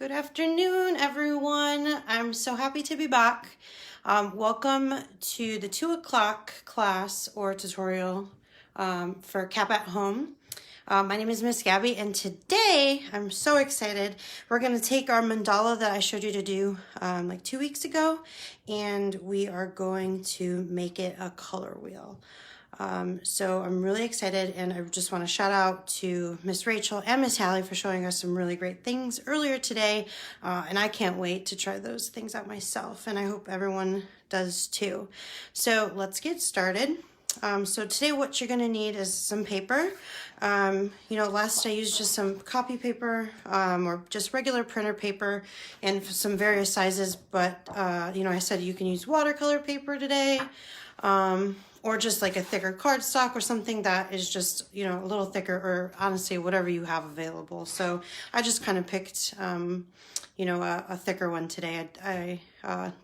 Good afternoon, everyone. I'm so happy to be back. Welcome to the 2 o'clock class or tutorial for Cap at Home. My name is Miss Gabby, and today I'm so excited. We're going to take our mandala that I showed you to do like 2 weeks ago, and we are going to make it a color wheel. So I'm really excited, and I just want to shout out to Miss Rachel and Miss Hallie for showing us some really great things earlier today, and I can't wait to try those things out myself, and I hope everyone does too. So let's get started. So today what you're going to need is some paper. Last I used just some copy paper or just regular printer paper and some various sizes, but I said you can use watercolor paper today. Or just like a thicker cardstock or something that is just, a little thicker, or honestly, whatever you have available. So I just kind of picked, a thicker one today. I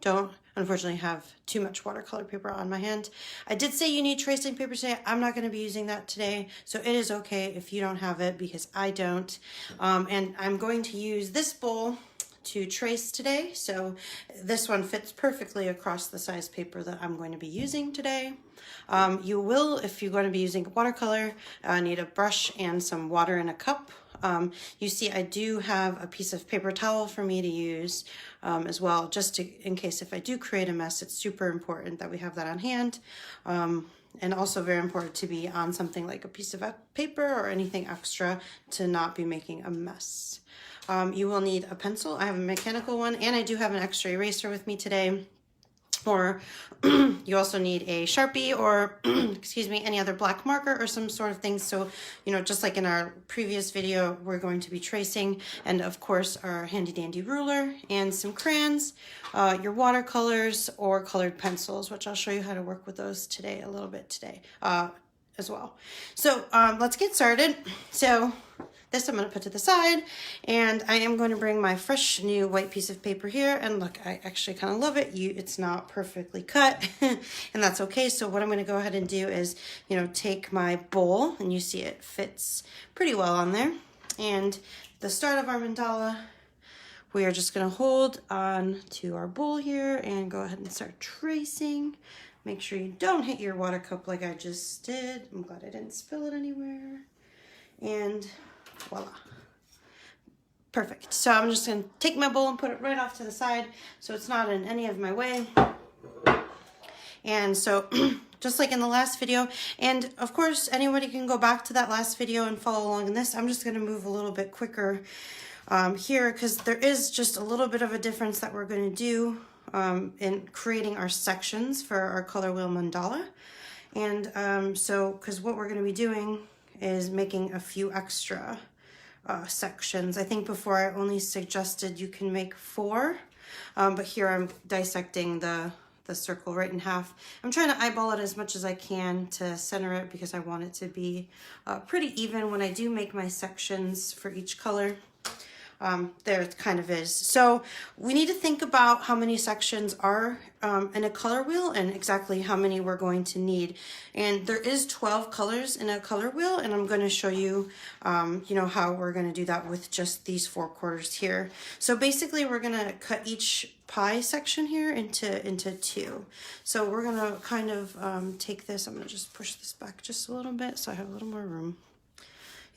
don't, unfortunately, have too much watercolor paper on my hand. I did say you need tracing paper today. I'm not going to be using that today. So it is okay if you don't have it, because I don't. And I'm going to use this bowl to trace today. So this one fits perfectly across the size paper that I'm going to be using today. You will, if you're going to be using watercolor, need a brush and some water in a cup. You see I do have a piece of paper towel for me to use as well, just in case if I do create a mess. It's super important that we have that on hand. And also very important to be on something like a piece of paper or anything extra to not be making a mess. You will need a pencil. I have a mechanical one, and I do have an extra eraser with me today. Or you also need a Sharpie or, excuse me, any other black marker or some sort of thing. So, just like in our previous video, we're going to be tracing, and of course our handy dandy ruler and some crayons, your watercolors or colored pencils, which I'll show you how to work with those today, a little bit today as well. So let's get started. So this I'm going to put to the side, and I am going to bring my fresh new white piece of paper here, and look, I actually kind of love it. It's not perfectly cut and that's okay. So what I'm going to go ahead and do is, take my bowl, and you see it fits pretty well on there. And the start of our mandala, we are just going to hold on to our bowl here and go ahead and start tracing. Make sure you don't hit your water cup like I just did. I'm glad I didn't spill it anywhere. And voila. Perfect. So I'm just going to take my bowl and put it right off to the side so it's not in any of my way. And so just like in the last video, and of course anybody can go back to that last video and follow along in this. I'm just going to move a little bit quicker here, because there is just a little bit of a difference that we're going to do in creating our sections for our color wheel mandala. And because what we're going to be doing is making a few extra sections. I think before I only suggested you can make 4, but here I'm dissecting the circle right in half. I'm trying to eyeball it as much as I can to center it, because I want it to be pretty even when I do make my sections for each color. There it kind of is. So we need to think about how many sections are in a color wheel and exactly how many we're going to need. And there is 12 colors in a color wheel, and I'm going to show you, how we're going to do that with just these 4 quarters here. So basically we're going to cut each pie section here into 2. So we're going to kind of take this. I'm going to just push this back just a little bit so I have a little more room.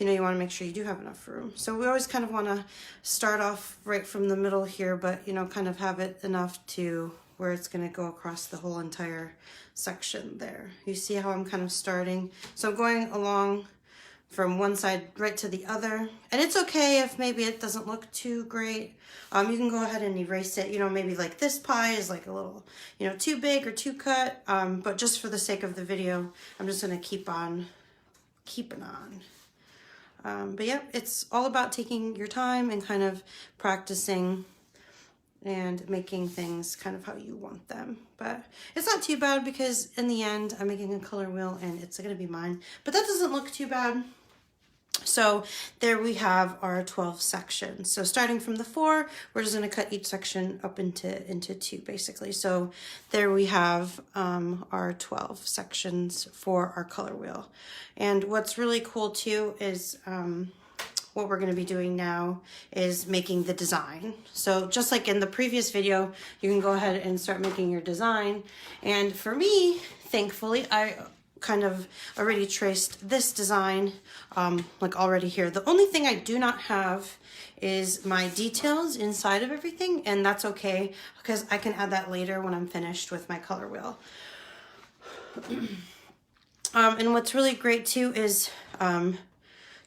You want to make sure you do have enough room. So we always kind of want to start off right from the middle here, but, kind of have it enough to where it's going to go across the whole entire section there. You see how I'm kind of starting? So I'm going along from one side right to the other. And it's okay if maybe it doesn't look too great. You can go ahead and erase it. Maybe like this pie is like a little, too big or too cut. But just for the sake of the video, I'm just going to keep on keeping on. But yeah, it's all about taking your time and kind of practicing and making things kind of how you want them. But it's not too bad, because in the end, I'm making a color wheel and it's going to be mine. But that doesn't look too bad. So there we have our 12 sections. So starting from the 4, we're just going to cut each section up into 2 basically. So there we have our 12 sections for our color wheel. And what's really cool too is what we're going to be doing now is making the design. So just like in the previous video, you can go ahead and start making your design. And for me, thankfully, I kind of already traced this design like already here. The only thing I do not have is my details inside of everything, and that's okay because I can add that later when I'm finished with my color wheel. And what's really great too is,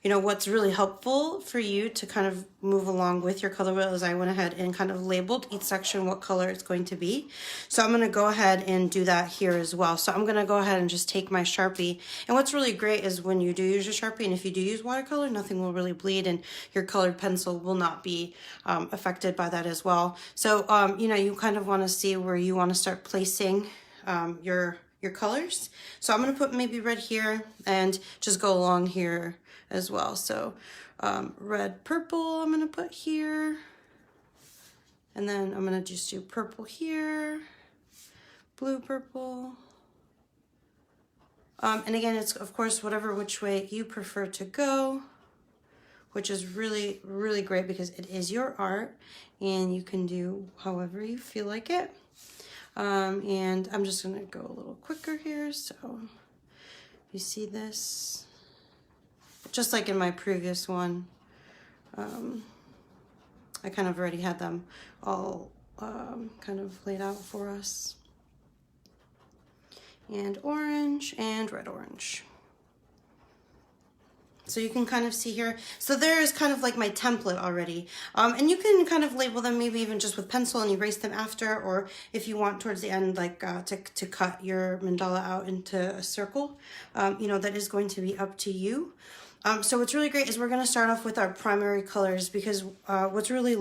you know, what's really helpful for you to kind of move along with your color wheel is I went ahead and kind of labeled each section what color it's going to be. So I'm going to go ahead and do that here as well. So I'm going to go ahead and just take my Sharpie. And what's really great is when you do use your Sharpie, and if you do use watercolor, nothing will really bleed, and your colored pencil will not be affected by that as well. So, you know, you kind of want to see where you want to start placing your colors. So I'm going to put maybe red here and just go along here as well. So red, purple, I'm going to put here. And then I'm going to just do purple here, blue, purple. And again, it's of course whatever which way you prefer to go, which is really, really great because it is your art and you can do however you feel like it. And I'm just going to go a little quicker here. So you see this, just like in my previous one, I kind of already had them all kind of laid out for us. And orange and red orange. So you can kind of see here. So there's kind of like my template already. And you can kind of label them maybe even just with pencil and erase them after, or if you want towards the end, like to cut your mandala out into a circle, you know, that is going to be up to you. So what's really great is we're going to start off with our primary colors, because what's really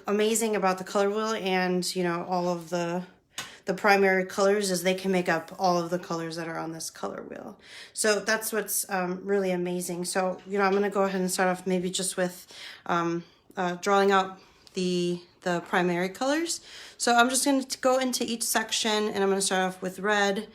amazing about the color wheel and, you know, all of the primary colors is they can make up all of the colors that are on this color wheel. So that's what's really amazing. So, you know, I'm going to go ahead and start off maybe just with drawing out the primary colors. So I'm just going to go into each section, and I'm going to start off with red,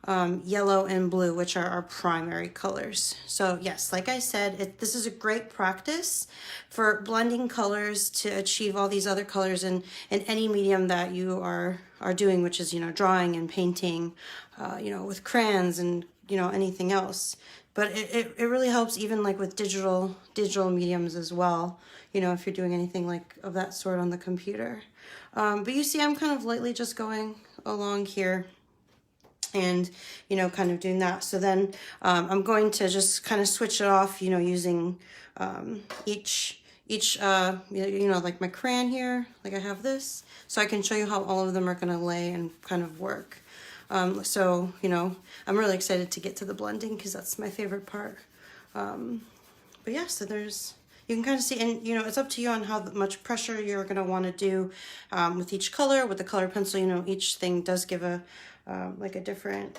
yellow, and blue, which are our primary colors. So yes, like I said, this is a great practice for blending colors to achieve all these other colors in any medium that you are doing, which is, you know, drawing and painting, you know, with crayons and, you know, anything else. But it really helps even like with digital mediums as well, you know, if you're doing anything like of that sort on the computer. But you see, I'm kind of lightly just going along here and, you know, kind of doing that. So then I'm going to just kind of switch it off, you know, using each you know, like my crayon here, like I have this, so I can show you how all of them are going to lay and kind of work. So, you know, I'm really excited to get to the blending because that's my favorite part. But yeah, so you can kind of see, and, you know, it's up to you on how much pressure you're going to want to do with each color. With the color pencil, you know, each thing does give a like a different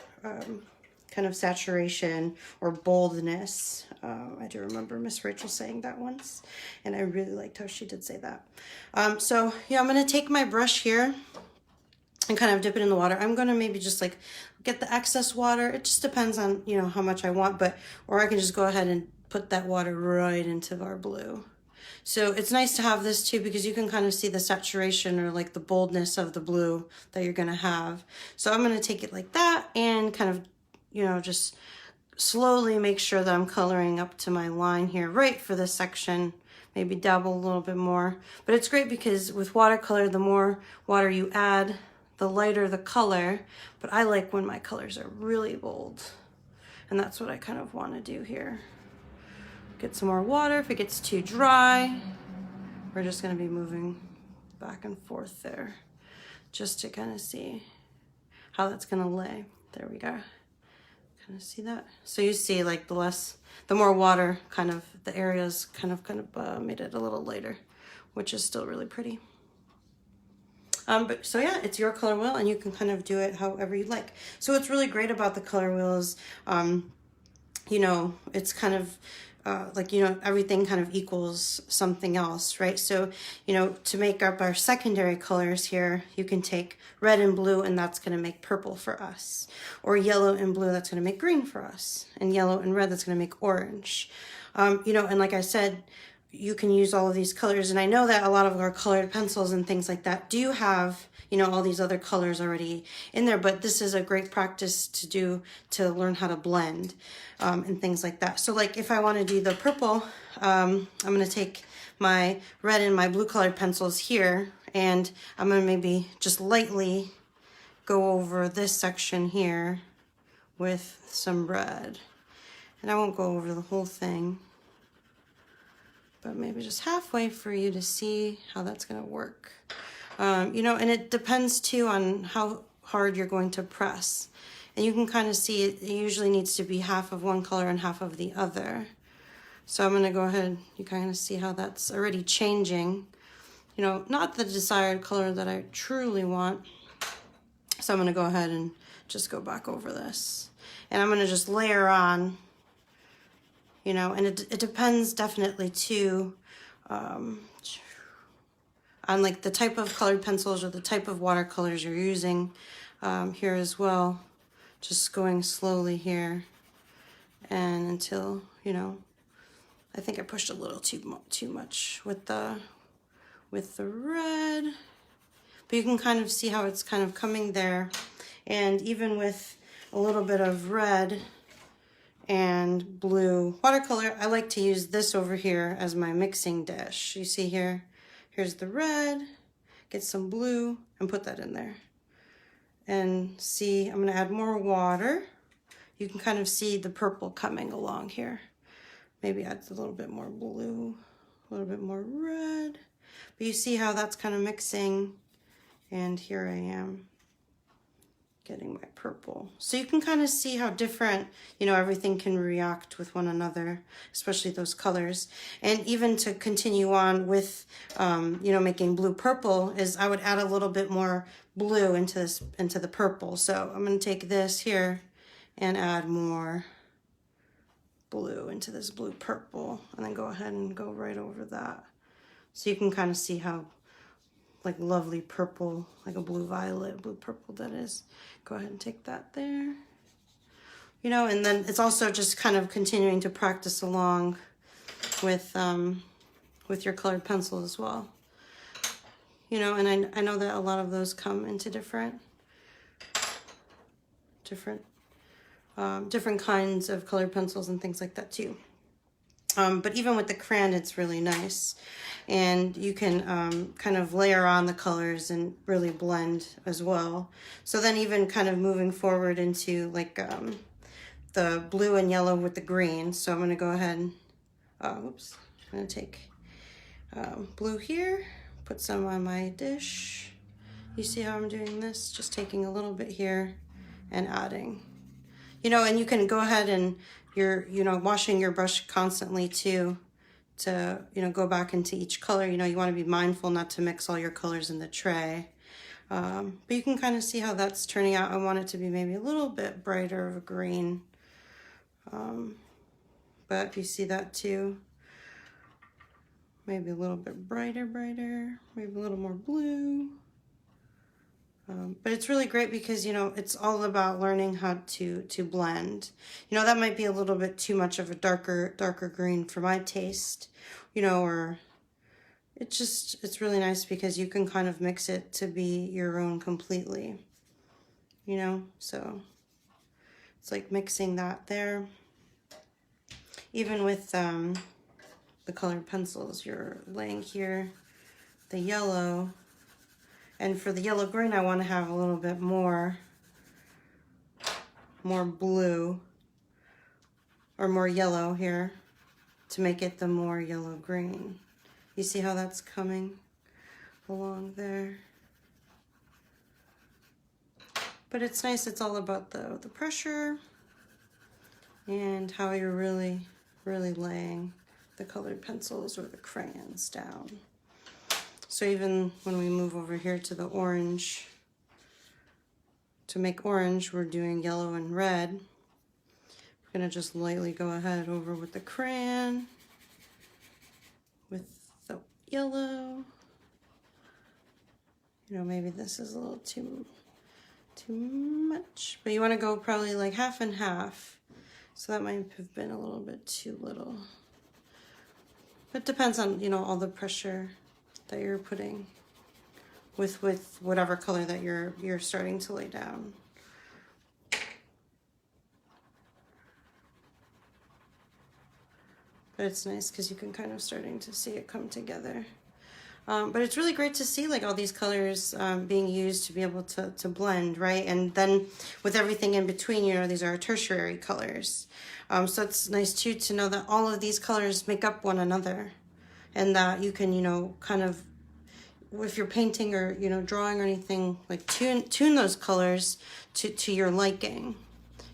kind of saturation or boldness. I do remember Miss Rachel saying that once, and I really liked how she did say that. So yeah, I'm going to take my brush here and kind of dip it in the water. I'm going to maybe just like get the excess water. It just depends on, you know, how much I want, or I can just go ahead and put that water right into our blue. So it's nice to have this too, because you can kind of see the saturation or like the boldness of the blue that you're going to have. So I'm going to take it like that and kind of, you know, just slowly make sure that I'm coloring up to my line here, right for this section. Maybe dabble a little bit more. But it's great because with watercolor, the more water you add, the lighter the color. But I like when my colors are really bold. And that's what I kind of want to do here. Get some more water. If it gets too dry, we're just going to be moving back and forth there just to kind of see how that's going to lay. There we go. Kind of see that? So you see, like, the more water, kind of the areas kind of made it a little lighter, which is still really pretty. But so yeah, it's your color wheel, and you can kind of do it however you like. So what's really great about the color wheel is, you know, it's kind of like, you know, everything kind of equals something else, right? So, you know, to make up our secondary colors here, you can take red and blue, and that's going to make purple for us. Or yellow and blue, that's going to make green for us. And yellow and red, that's going to make orange. You know, and like I said, you can use all of these colors. And I know that a lot of our colored pencils and things like that do have, you know, all these other colors already in there, but this is a great practice to do to learn how to blend and things like that. So like if I want to do the purple, I'm going to take my red and my blue colored pencils here, and I'm going to maybe just lightly go over this section here with some red. And I won't go over the whole thing, but maybe just halfway for you to see how that's going to work. You know, and it depends too on how hard you're going to press. And you can kind of see it usually needs to be half of one color and half of the other. So I'm going to go ahead, you kind of see how that's already changing. You know, not the desired color that I truly want. So I'm going to go ahead and just go back over this. And I'm going to just layer on, you know, and it depends definitely too on like the type of colored pencils or the type of watercolors you're using here as well. Just going slowly here and until, you know, I think I pushed a little too much with the red, but you can kind of see how it's kind of coming there. And even with a little bit of red and blue watercolor, I like to use this over here as my mixing dish. You see here, here's the red, get some blue and put that in there. And see, I'm gonna add more water. You can kind of see the purple coming along here. Maybe add a little bit more blue, a little bit more red. But you see how that's kind of mixing, and here I am getting my purple. So you can kind of see how different, you know, everything can react with one another, especially those colors. And even to continue on with, you know, making blue purple is I would add a little bit more blue into the purple. So I'm going to take this here and add more blue into this blue purple, and then go ahead and go right over that. So you can kind of see how like lovely purple, like a blue violet, blue purple that is. Go ahead and take that there. You know, and then it's also just kind of continuing to practice along with your colored pencil as well. You know, and I know that a lot of those come into different kinds of colored pencils and things like that too. But even with the crayon, it's really nice. And you can kind of layer on the colors and really blend as well. So then even kind of moving forward into like the blue and yellow with the green. So I'm going to go ahead and, oops, I'm going to take blue here, put some on my dish. You see how I'm doing this? Just taking a little bit here and adding. You know, and you can go ahead and you're, you know, washing your brush constantly too to, you know, go back into each color. You know, you want to be mindful not to mix all your colors in the tray. But you can kind of see how that's turning out. I want it to be maybe a little bit brighter of a green. But if you see that too, maybe a little bit brighter, maybe a little more blue. But it's really great because, you know, it's all about learning how to blend. You know, that might be a little bit too much of a darker green for my taste, you know, or it's really nice because you can kind of mix it to be your own completely, you know, so it's like mixing that there. Even with the colored pencils, you're laying here the yellow. And for the yellow green, I want to have a little bit more blue or more yellow here to make it the more yellow green. You see how that's coming along there? But it's nice, it's all about the pressure and how you're really laying the colored pencils or the crayons down. So even when we move over here to the orange, to make orange, we're doing yellow and red. We're gonna just lightly go ahead over with the crayon, with the yellow. You know, maybe this is a little too much, but you wanna go probably like half and half. So that might have been a little bit too little. It depends on, you know, all the pressure that you're putting with whatever color that you're starting to lay down. But it's nice because you can kind of starting to see it come together. But it's really great to see like all these colors being used to be able to blend, right? And then with everything in between, you know, these are tertiary colors. So it's nice too to know that all of these colors make up one another, and that you can, you know, kind of, if you're painting or, you know, drawing or anything, like tune those colors to your liking.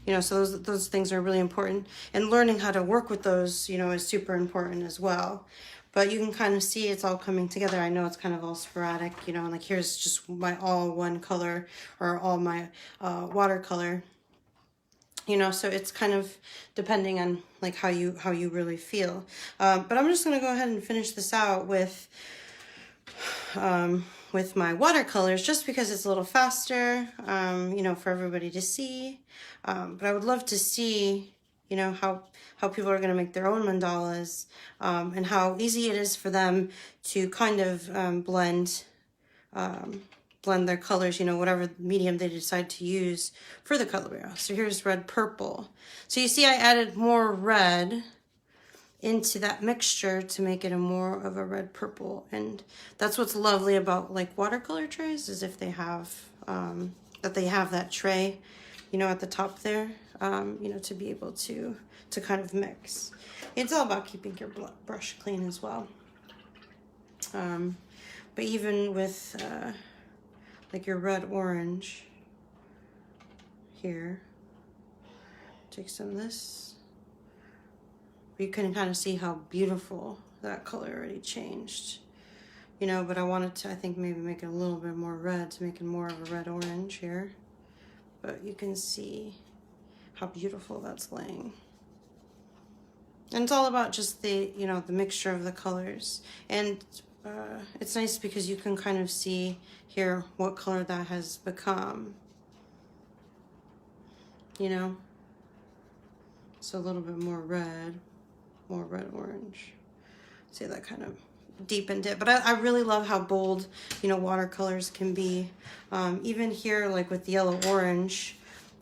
You know, so those things are really important, and learning how to work with those, you know, is super important as well. But you can kind of see it's all coming together. I know it's kind of all sporadic, you know, like here's just my all one color or all my watercolor, you know, so it's kind of depending on like how you really feel. But I'm just gonna go ahead and finish this out with my watercolors, just because it's a little faster, you know, for everybody to see. But I would love to see, you know, how people are going to make their own mandalas, and how easy it is for them to kind of blend their colors, you know, whatever medium they decide to use for the color wheel. So here's red purple. So you see I added more red into that mixture to make it a more of a red purple. And that's what's lovely about like watercolor trays, is if they have that tray, you know, at the top there, you know, to be able to kind of mix. It's all about keeping your brush clean as well. But even with like your red orange here, take some of this. You can kind of see how beautiful that color already changed, you know, but I wanted to, I think, maybe make it a little bit more red to make it more of a red orange here. But you can see how beautiful that's laying. And it's all about just the, you know, the mixture of the colors. And it's nice because you can kind of see here what color that has become, you know. So a little bit more red orange. See, that kind of deepened it. But I really love how bold, you know, watercolors can be. Even here, like with the yellow orange,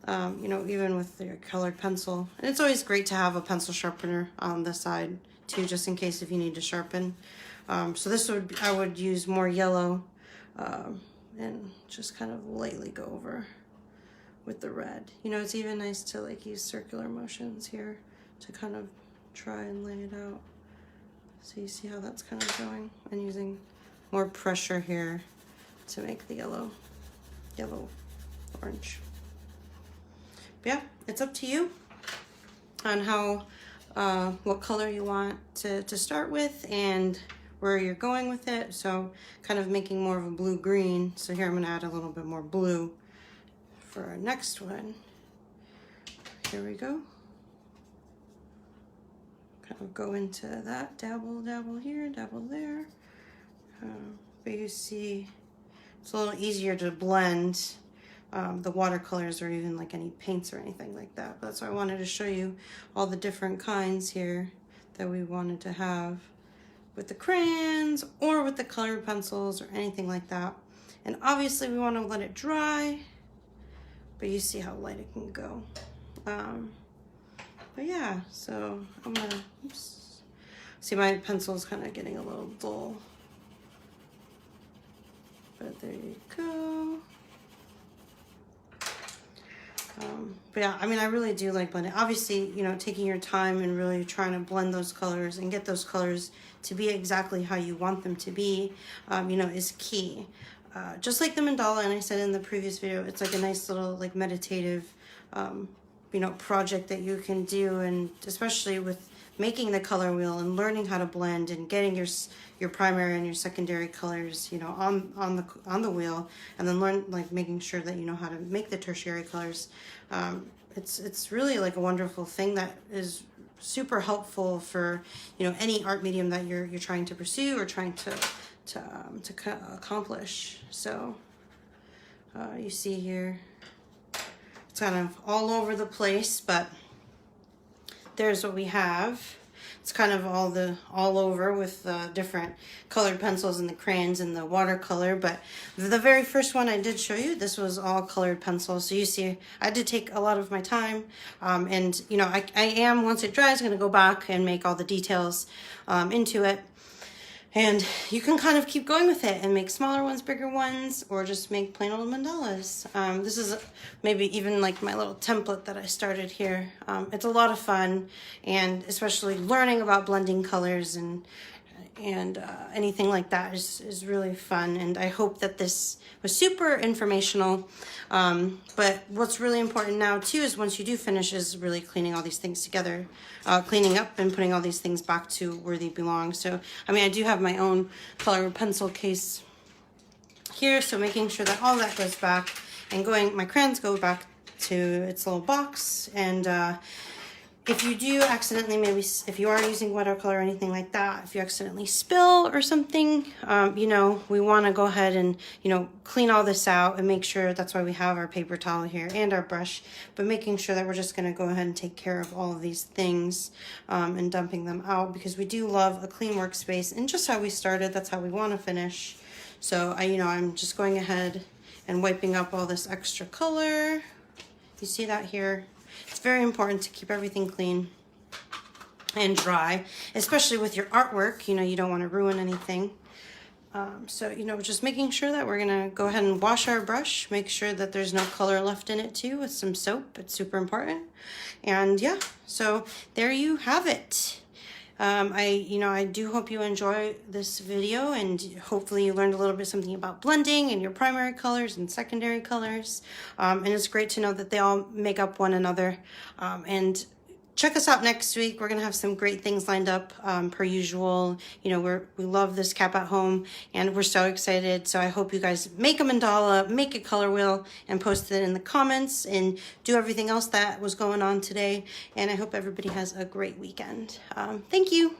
you know, even with the colored pencil. And it's always great to have a pencil sharpener on the side too, just in case if you need to sharpen. So this I would use more yellow, and just kind of lightly go over with the red. You know, it's even nice to like use circular motions here to kind of try and lay it out. So you see how that's kind of going, and using more pressure here to make the yellow orange. But yeah, it's up to you on how what color you want to start with and where you're going with it. So kind of making more of a blue-green. So here I'm going to add a little bit more blue for our next one. Here we go. Kind of go into that, dabble here, dabble there. But you see it's a little easier to blend the watercolors or even like any paints or anything like that. But that's why I wanted to show you all the different kinds here that we wanted to have with the crayons or with the colored pencils or anything like that. And obviously we want to let it dry, but you see how light it can go. But yeah, so I'm gonna, oops. See, my pencil's kind of getting a little dull. But there you go. But yeah, I mean, I really do like blending. Obviously, you know, taking your time and really trying to blend those colors and get those colors to be exactly how you want them to be, you know, is key. Just like the mandala, and I said in the previous video, it's like a nice little like meditative, you know, project that you can do, and especially with making the color wheel and learning how to blend and getting your primary and your secondary colors, you know, on the wheel, and then learn like making sure that you know how to make the tertiary colors. It's really like a wonderful thing that is super helpful for, you know, any art medium that you're trying to pursue or trying to accomplish. So you see here, it's kind of all over the place, but there's what we have. it's kind of all over with different colored pencils and the crayons and the watercolor. But the very first one I did show you, this was all colored pencils. So you see, I did take a lot of my time, and you know, I am, once it dries, going to go back and make all the details into it. And you can kind of keep going with it and make smaller ones, bigger ones, or just make plain old mandalas. This is maybe even like my little template that I started here. It's a lot of fun, and especially learning about blending colors and anything like that is really fun. And I hope that this was super informational. But what's really important now too is once you do finish is really cleaning all these things together, cleaning up and putting all these things back to where they belong. So, I mean, I do have my own color pencil case here, so making sure that all that goes back, and my crayons go back to its little box. And if you do accidentally, maybe if you are using watercolor or anything like that, if you accidentally spill or something, you know, we want to go ahead and, you know, clean all this out and make sure. That's why we have our paper towel here and our brush, but making sure that we're just going to go ahead and take care of all of these things and dumping them out, because we do love a clean workspace, and just how we started, that's how we want to finish. So I'm just going ahead and wiping up all this extra color. You see that here? It's very important to keep everything clean and dry, especially with your artwork. You know, you don't want to ruin anything. So, you know, just making sure that we're going to go ahead and wash our brush, make sure that there's no color left in it too, with some soap. It's super important. And yeah, so there you have it. I do hope you enjoy this video, and hopefully you learned a little bit something about blending and your primary colors and secondary colors. And it's great to know that they all make up one another. And check us out next week. We're going to have some great things lined up, per usual. You know, we love this Cap at Home, and we're so excited. So I hope you guys make a mandala, make a color wheel, and post it in the comments, and do everything else that was going on today. And I hope everybody has a great weekend. Thank you.